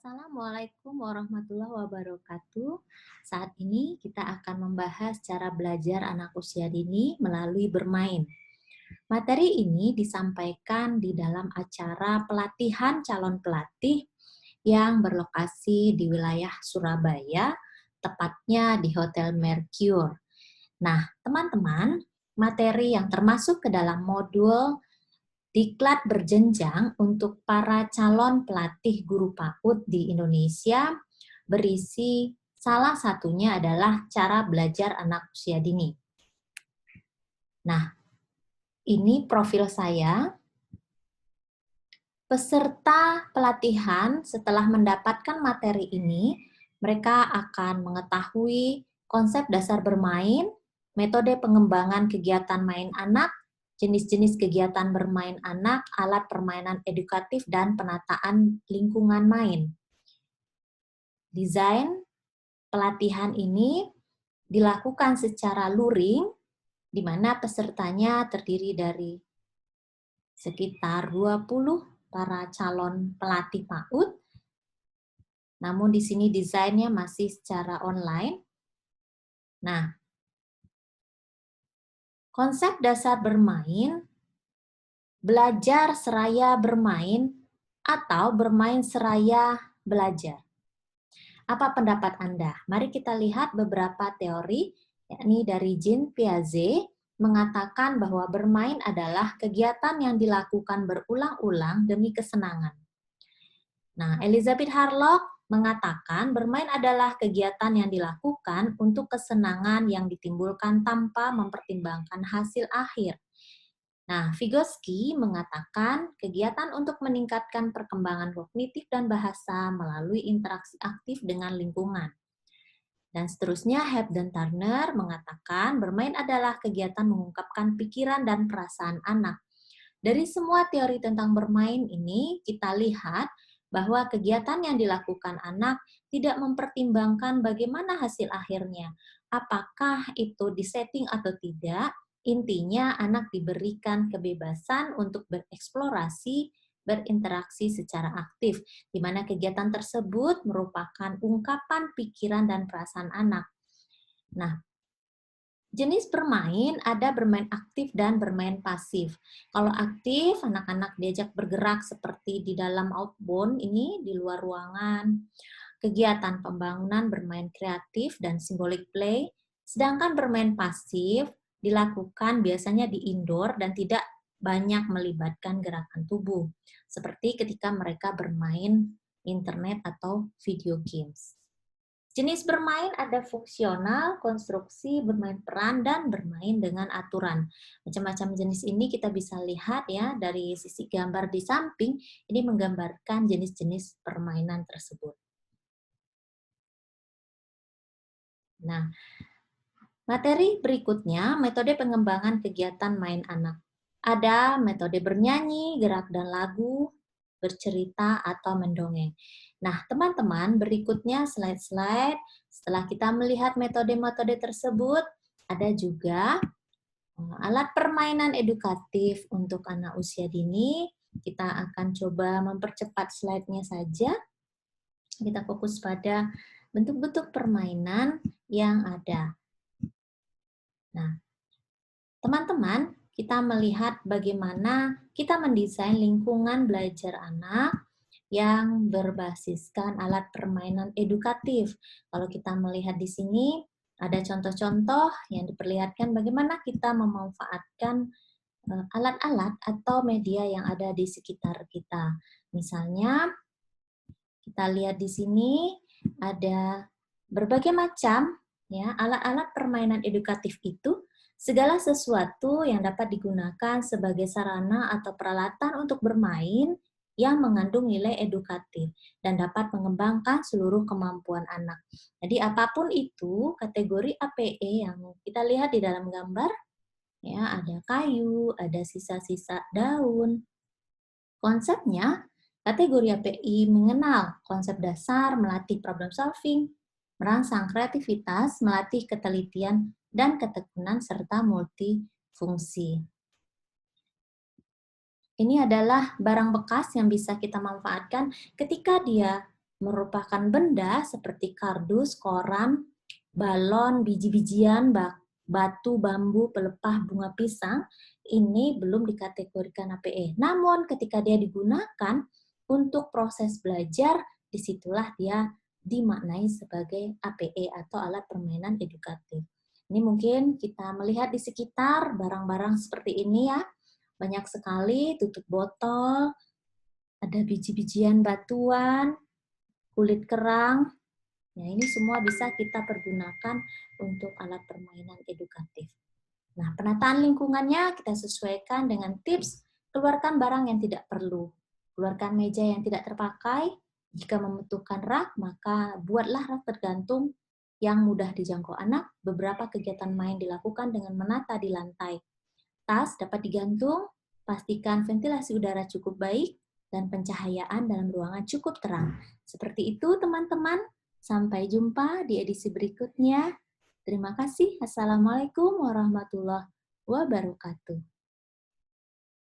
Assalamualaikum warahmatullahi wabarakatuh. Saat ini kita akan membahas cara belajar anak usia dini melalui bermain. Materi ini disampaikan di dalam acara pelatihan calon pelatih yang berlokasi di wilayah Surabaya, tepatnya di Hotel Mercure. Nah, teman-teman, materi yang termasuk ke dalam modul Diklat berjenjang untuk para calon pelatih guru PAUD di Indonesia berisi salah satunya adalah cara belajar anak usia dini. Nah, ini profil saya. Peserta pelatihan setelah mendapatkan materi ini, mereka akan mengetahui konsep dasar bermain, metode pengembangan kegiatan main anak, jenis-jenis kegiatan bermain anak, alat permainan edukatif, dan penataan lingkungan main. Desain pelatihan ini dilakukan secara luring, di mana pesertanya terdiri dari sekitar 20 para calon pelatih PAUD, namun di sini desainnya masih secara online. Nah, konsep dasar bermain, belajar seraya bermain, atau bermain seraya belajar. Apa pendapat Anda? Mari kita lihat beberapa teori, yakni dari Jean Piaget, mengatakan bahwa bermain adalah kegiatan yang dilakukan berulang-ulang demi kesenangan. Nah, Elizabeth Harlock mengatakan bermain adalah kegiatan yang dilakukan untuk kesenangan yang ditimbulkan tanpa mempertimbangkan hasil akhir. Nah, Vygotsky mengatakan kegiatan untuk meningkatkan perkembangan kognitif dan bahasa melalui interaksi aktif dengan lingkungan. Dan seterusnya, Hebb dan Turner mengatakan bermain adalah kegiatan mengungkapkan pikiran dan perasaan anak. Dari semua teori tentang bermain ini, kita lihat bahwa kegiatan yang dilakukan anak tidak mempertimbangkan bagaimana hasil akhirnya. Apakah itu disetting atau tidak, intinya anak diberikan kebebasan untuk bereksplorasi, berinteraksi secara aktif, di mana kegiatan tersebut merupakan ungkapan pikiran dan perasaan anak. Nah, jenis bermain ada bermain aktif dan bermain pasif. Kalau aktif, anak-anak diajak bergerak seperti di dalam outbound ini, di luar ruangan. Kegiatan pembangunan bermain kreatif dan symbolic play. Sedangkan bermain pasif dilakukan biasanya di indoor dan tidak banyak melibatkan gerakan tubuh. Seperti ketika mereka bermain internet atau video games. Jenis bermain ada fungsional, konstruksi, bermain peran, dan bermain dengan aturan. Macam-macam jenis ini kita bisa lihat ya dari sisi gambar di samping, ini menggambarkan jenis-jenis permainan tersebut. Nah, materi berikutnya, metode pengembangan kegiatan main anak. Ada metode bernyanyi, gerak dan lagu, bercerita, atau mendongeng. Nah, teman-teman, berikutnya slide-slide. Setelah kita melihat metode-metode tersebut, ada juga alat permainan edukatif untuk anak usia dini. Kita akan coba mempercepat slide-nya saja. Kita fokus pada bentuk-bentuk permainan yang ada. Nah, teman-teman, kita melihat bagaimana kita mendesain lingkungan belajar anak yang berbasiskan alat permainan edukatif. Kalau kita melihat di sini, ada contoh-contoh yang diperlihatkan bagaimana kita memanfaatkan alat-alat atau media yang ada di sekitar kita. Misalnya, kita lihat di sini ada berbagai macam ya alat-alat permainan edukatif itu segala sesuatu yang dapat digunakan sebagai sarana atau peralatan untuk bermain yang mengandung nilai edukatif dan dapat mengembangkan seluruh kemampuan anak. Jadi apapun itu kategori APE yang kita lihat di dalam gambar ya ada kayu, ada sisa-sisa daun. Konsepnya kategori API mengenal konsep dasar, melatih problem solving, merangsang kreativitas, melatih ketelitian, dan ketekunan, serta multifungsi. Ini adalah barang bekas yang bisa kita manfaatkan ketika dia merupakan benda seperti kardus, koran, balon, biji-bijian, batu, bambu, pelepah, bunga pisang, ini belum dikategorikan APE. Namun ketika dia digunakan untuk proses belajar, disitulah dia dimaknai sebagai APE atau alat permainan edukatif. Ini mungkin kita melihat di sekitar barang-barang seperti ini ya. Banyak sekali tutup botol, ada biji-bijian batuan, kulit kerang. Ya, ini semua bisa kita pergunakan untuk alat permainan edukatif. Nah, penataan lingkungannya kita sesuaikan dengan tips keluarkan barang yang tidak perlu. Keluarkan meja yang tidak terpakai. Jika membutuhkan rak, maka buatlah rak tergantung yang mudah dijangkau anak. Beberapa kegiatan main dilakukan dengan menata di lantai. Tas dapat digantung, pastikan ventilasi udara cukup baik, dan pencahayaan dalam ruangan cukup terang. Seperti itu teman-teman. Sampai jumpa di edisi berikutnya. Terima kasih. Assalamualaikum warahmatullahi wabarakatuh.